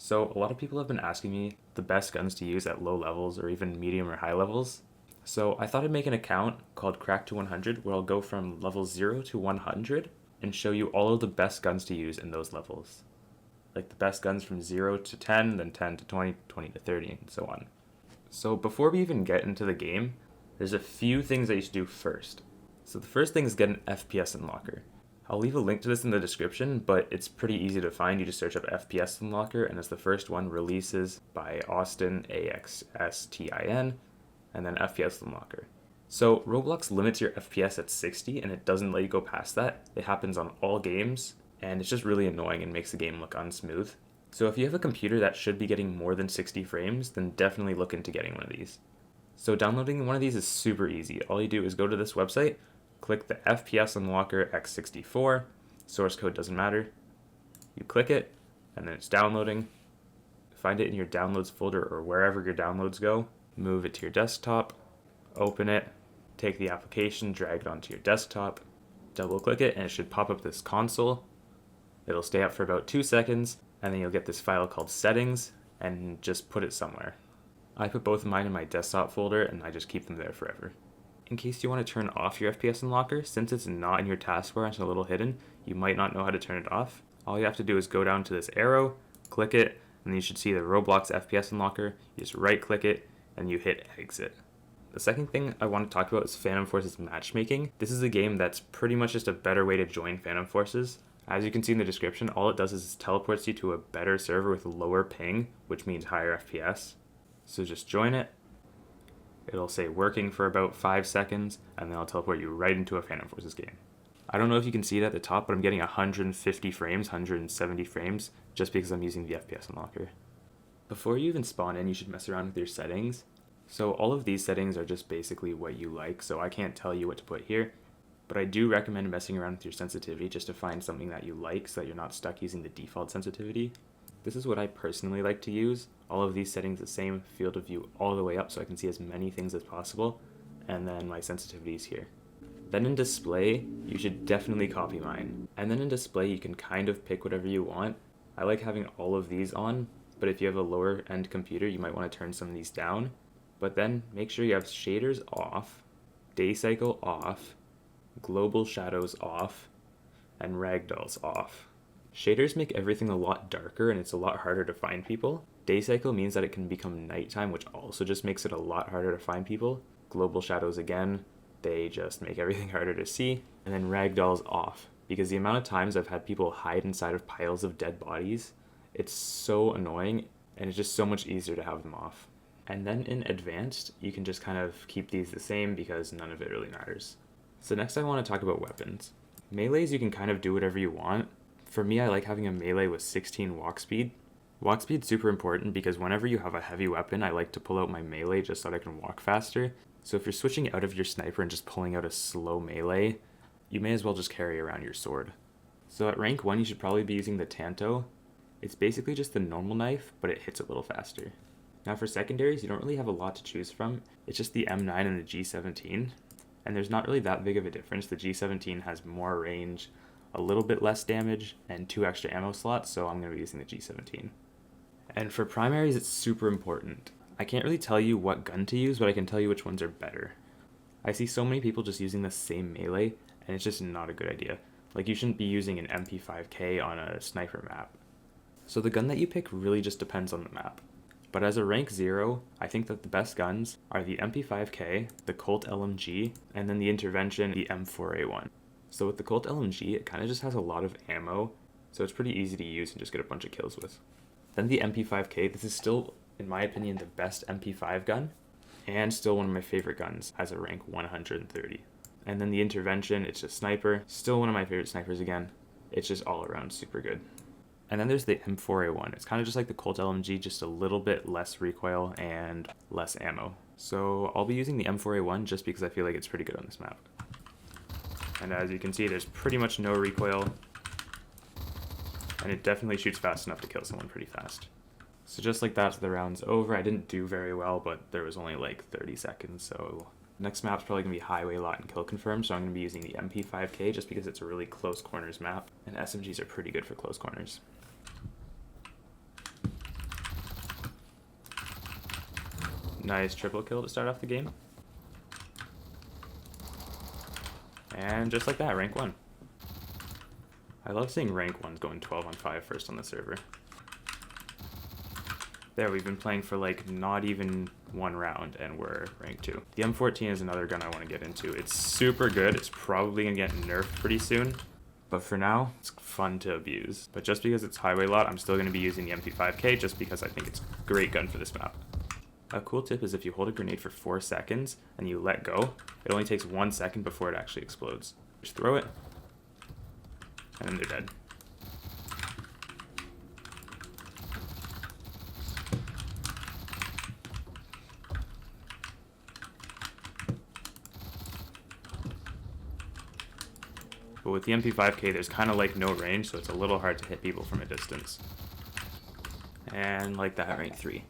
So a lot of people have been asking me the best guns to use at low levels or even medium or high levels. So I thought I'd make an account called crrak to 100 where I'll go from level 0 to 100 and show you all of the best guns to use in those levels. Like the best guns from 0 to 10, then 10 to 20, 20 to 30, and so on. So before we even get into the game, there's a few things that you should do first. So the first thing is get an FPS unlocker. I'll leave a link to this in the description, but it's pretty easy to find. You just search up FPS Unlocker, and it's the first one, Releases by Austin, AXSTIN, and then FPS Unlocker. So Roblox limits your FPS at 60, and it doesn't let you go past that. It happens on all games, and it's just really annoying and makes the game look unsmooth. So if you have a computer that should be getting more than 60 frames, then definitely look into getting one of these. So downloading one of these is super easy. All you do is go to this website, click the FPS Unlocker X64, source code doesn't matter. You click it, and then it's downloading. Find it in your downloads folder or wherever your downloads go. Move it to your desktop, open it, take the application, drag it onto your desktop, double click it, and it should pop up this console. It'll stay up for about 2 seconds, and then you'll get this file called settings, and just put it somewhere. I put both of mine in my desktop folder, and I just keep them there forever. In case you want to turn off your FPS Unlocker, since it's not in your taskbar and it's a little hidden, you might not know how to turn it off. All you have to do is go down to this arrow, click it, and you should see the Roblox FPS Unlocker. You just right click it, and you hit exit. The second thing I want to talk about is Phantom Forces Matchmaking. This is a game that's pretty much just a better way to join Phantom Forces. As you can see in the description, all it does is teleports you to a better server with lower ping, which means higher FPS. So just join it. It'll say working for about 5 seconds, and then I'll teleport you right into a Phantom Forces game. I don't know if you can see it at the top, but I'm getting 150 frames, 170 frames, just because I'm using the FPS Unlocker. Before you even spawn in, you should mess around with your settings. So all of these settings are just basically what you like, so I can't tell you what to put here. But I do recommend messing around with your sensitivity just to find something that you like so that you're not stuck using the default sensitivity. This is what I personally like to use. All of these settings the same, field of view all the way up so I can see as many things as possible, and then my sensitivity is here. Then in display, you should definitely copy mine. And then in display, you can kind of pick whatever you want. I like having all of these on, but if you have a lower end computer, you might want to turn some of these down. But then make sure you have shaders off, day cycle off, global shadows off, and ragdolls off. Shaders make everything a lot darker and it's a lot harder to find people. Day cycle means that it can become nighttime, which also just makes it a lot harder to find people. Global shadows again, they just make everything harder to see. And then ragdolls off, because the amount of times I've had people hide inside of piles of dead bodies, it's so annoying and it's just so much easier to have them off. And then in advanced, you can just kind of keep these the same because none of it really matters. So next I want to talk about weapons. Melees, you can kind of do whatever you want. For me, I like having a melee with 16 walk speed. Walk speed's super important because whenever you have a heavy weapon, I like to pull out my melee just so that I can walk faster. So if you're switching out of your sniper and just pulling out a slow melee, you may as well just carry around your sword. So at rank 1, you should probably be using the Tanto. It's basically just the normal knife, but it hits a little faster. Now for secondaries, you don't really have a lot to choose from. It's just the M9 and the G17. And there's not really that big of a difference. The G17 has more range, a little bit less damage, and 2 extra ammo slots, so I'm going to be using the G17. And for primaries, it's super important. I can't really tell you what gun to use, but I can tell you which ones are better. I see so many people just using the same melee, and it's just not a good idea. Like, you shouldn't be using an MP5K on a sniper map. So the gun that you pick really just depends on the map. But as a rank 0, I think that the best guns are the MP5K, the Colt LMG, and then the intervention, the M4A1. So with the Colt LMG, it kind of just has a lot of ammo, so it's pretty easy to use and just get a bunch of kills with. Then the MP5K, this is still, in my opinion, the best MP5 gun, and still one of my favorite guns as a rank 130. And then the intervention, it's a sniper, still one of my favorite snipers again. It's just all around super good. And then there's the M4A1. It's kind of just like the Colt LMG, just a little bit less recoil and less ammo. So I'll be using the M4A1 just because I feel like it's pretty good on this map. And as you can see, there's pretty much no recoil, and it definitely shoots fast enough to kill someone pretty fast. So just like that, the round's over. I didn't do very well, but there was only like 30 seconds, so next map's probably going to be highway lot and kill confirm, so I'm going to be using the MP5K just because it's a really close corners map, and SMGs are pretty good for close corners. Nice triple kill to start off the game. And just like that, rank 1. I love seeing rank 1s going 12 on 5 first on the server. There, we've been playing for like not even 1 round and we're rank 2. The M14 is another gun I want to get into. It's super good. It's probably going to get nerfed pretty soon. But for now, it's fun to abuse. But just because it's highway lot, I'm still going to be using the MP5K just because I think it's a great gun for this map. A cool tip is if you hold a grenade for 4 seconds and you let go, it only takes 1 second before it actually explodes. Just throw it, and then they're dead. But with the MP5K, there's kind of like no range, so it's a little hard to hit people from a distance. And like that, rank 3.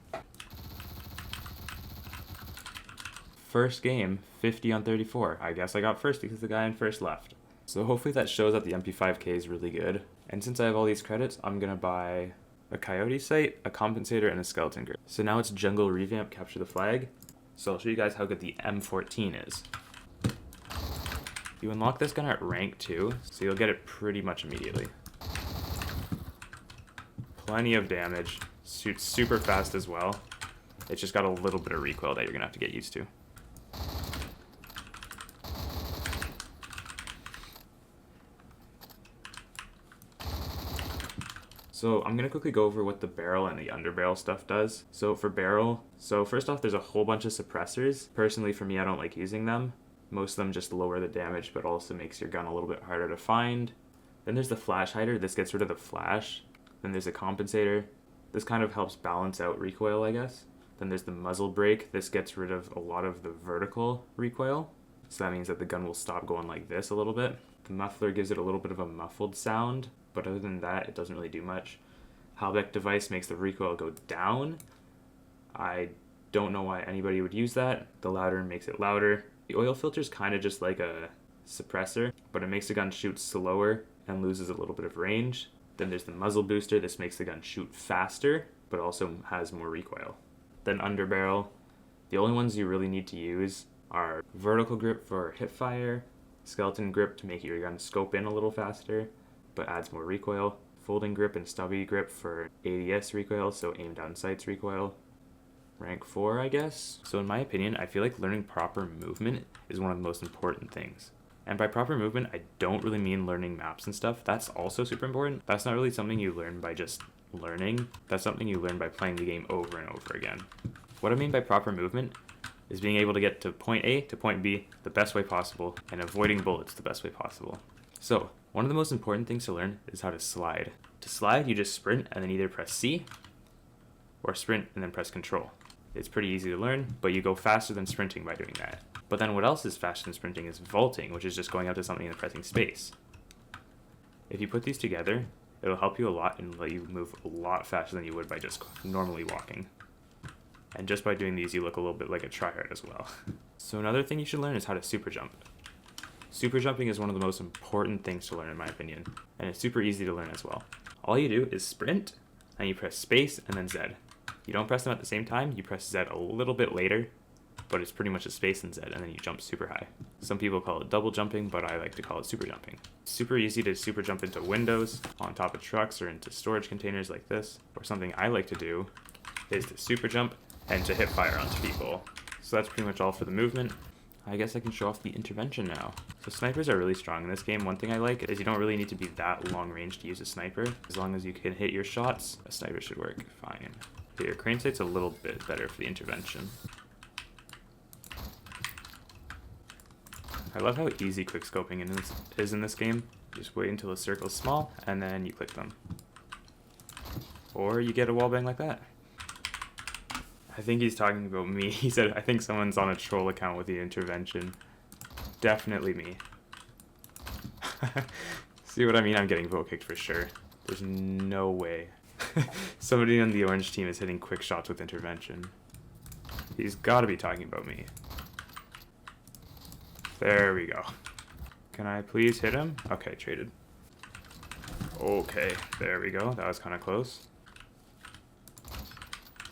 First game, 50 on 34. I guess I got first because the guy in first left. So hopefully that shows that the MP5K is really good. And since I have all these credits, I'm gonna buy a coyote sight, a compensator, and a skeleton grip. So now it's jungle revamp, capture the flag. So I'll show you guys how good the M14 is. You unlock this gun at rank 2, so you'll get it pretty much immediately. Plenty of damage, shoots super fast as well. It's just got a little bit of recoil that you're gonna have to get used to. So I'm going to quickly go over what the barrel and the underbarrel stuff does. So for barrel, first off, there's a whole bunch of suppressors. Personally, for me, I don't like using them. Most of them just lower the damage, but also makes your gun a little bit harder to find. Then there's the flash hider. This gets rid of the flash. Then there's a compensator. This kind of helps balance out recoil, I guess. Then there's the muzzle brake. This gets rid of a lot of the vertical recoil. So that means that the gun will stop going like this a little bit. The muffler gives it a little bit of a muffled sound, but other than that, it doesn't really do much. Halbeck device makes the recoil go down. I don't know why anybody would use that. The louder makes it louder. The oil filter is kind of just like a suppressor, but it makes the gun shoot slower and loses a little bit of range. Then there's the muzzle booster. This makes the gun shoot faster, but also has more recoil. Then underbarrel. The only ones you really need to use are vertical grip for hip fire, skeleton grip to make your gun scope in a little faster, but adds more recoil, folding grip and stubby grip for ADS recoil, so aim down sights recoil. Rank 4, I guess. So in my opinion, I feel like learning proper movement is one of the most important things. And by proper movement, I don't really mean learning maps and stuff. That's also super important. That's not really something you learn by just learning. That's something you learn by playing the game over and over again. What I mean by proper movement is being able to get to point A to point B the best way possible and avoiding bullets the best way possible. So, one of the most important things to learn is how to slide. To slide, you just sprint and then either press C or sprint and then press Control. It's pretty easy to learn, but you go faster than sprinting by doing that. But then what else is faster than sprinting is vaulting, which is just going up to something and pressing space. If you put these together, it'll help you a lot and let you move a lot faster than you would by just normally walking. And just by doing these, you look a little bit like a tryhard as well. So another thing you should learn is how to super jump. Super jumping is one of the most important things to learn in my opinion, and it's super easy to learn as well. All you do is sprint, and you press space and then Z. You don't press them at the same time, you press Z a little bit later, but it's pretty much a space and Z, and then you jump super high. Some people call it double jumping, but I like to call it super jumping. Super easy to super jump into windows, on top of trucks, or into storage containers like this. Or something I like to do is to super jump and to hit fire onto people. So that's pretty much all for the movement. I guess I can show off the intervention now. So snipers are really strong in this game. One thing I like is you don't really need to be that long range to use a sniper. As long as you can hit your shots, a sniper should work fine. Okay, your crane sight's a little bit better for the intervention. I love how easy quickscoping is in this game. Just wait until the circle's small, and then you click them. Or you get a wallbang like that. I think he's talking about me. He said, I think someone's on a troll account with the intervention. Definitely me. See what I mean? I'm getting vote kicked for sure. There's no way. Somebody on the orange team is hitting quick shots with intervention. He's got to be talking about me. There we go. Can I please hit him? Okay, traded. Okay, there we go. That was kind of close.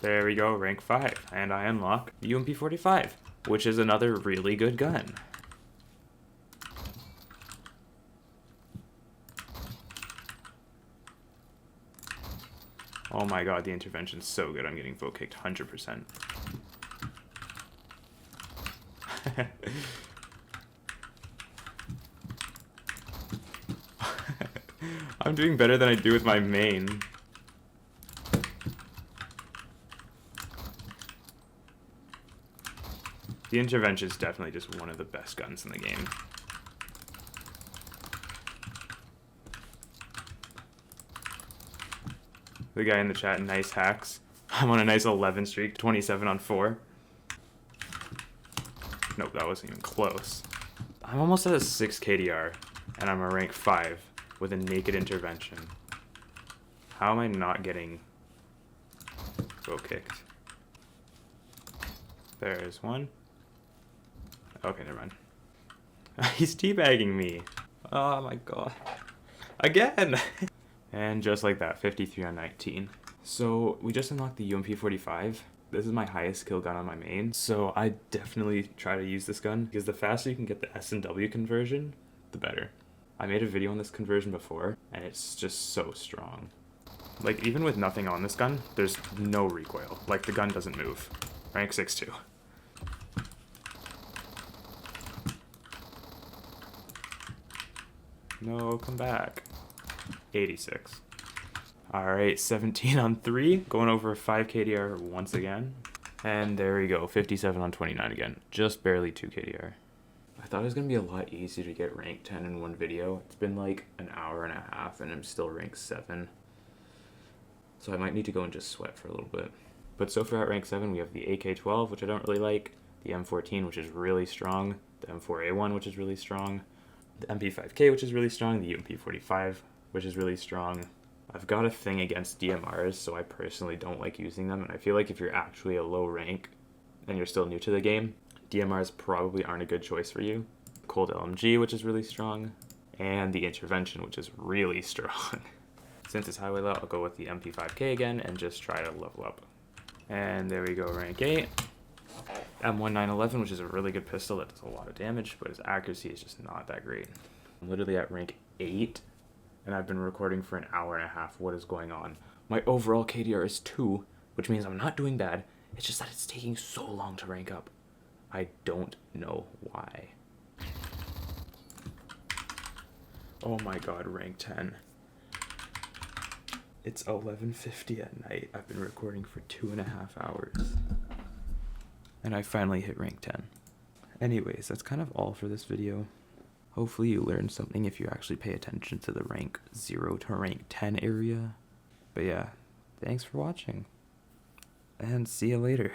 There we go, rank 5. And I unlock the UMP45, which is another really good gun. Oh my god, the intervention's so good. I'm getting vote kicked 100%. I'm doing better than I do with my main. The intervention is definitely just one of the best guns in the game. The guy in the chat, nice hacks. I'm on a nice 11 streak, 27 on 4. Nope, that wasn't even close. I'm almost at a 6 KDR, and I'm a rank 5 with a naked intervention. How am I not getting vote kicked? There's one. Okay, never mind. He's teabagging me. Oh my god. Again! And just like that, 53 on 19. So we just unlocked the UMP45. This is my highest kill gun on my main, so I definitely try to use this gun, because the faster you can get the S and W conversion, the better. I made a video on this conversion before, and it's just so strong. Like, even with nothing on this gun, there's no recoil. Like, the gun doesn't move. Rank 6 too. No, come back. 86. Alright, 17 on 3. Going over 5 KDR once again. And there we go, 57 on 29 again. Just barely 2 KDR. I thought it was going to be a lot easier to get rank 10 in one video. It's been like an hour and a half and I'm still rank 7. So I might need to go and just sweat for a little bit. But so far at rank 7 we have the AK-12, which I don't really like. The M14, which is really strong. The M4A1, which is really strong. The MP5K, which is really strong. The UMP45, which is really strong. I've got a thing against DMRs, so I personally don't like using them, and I feel like if you're actually a low rank and you're still new to the game, DMRs probably aren't a good choice for you. Cold LMG, which is really strong, and the intervention, which is really strong. Since it's highway low, I'll go with the MP5K again and just try to level up. And there we go, rank 8. M1911, which is a really good pistol that does a lot of damage, but its accuracy is just not that great. I'm literally at rank 8. And I've been recording for an hour and a half. What is going on? My overall KDR is 2, which means I'm not doing bad. It's just that it's taking so long to rank up. I don't know why. Oh my god, rank 10. It's 11:50 at night. I've been recording for 2.5 hours. And I finally hit rank 10. Anyways, that's kind of all for this video. Hopefully you learned something if you actually pay attention to the rank 0 to rank 10 area. But yeah, thanks for watching. And see you later.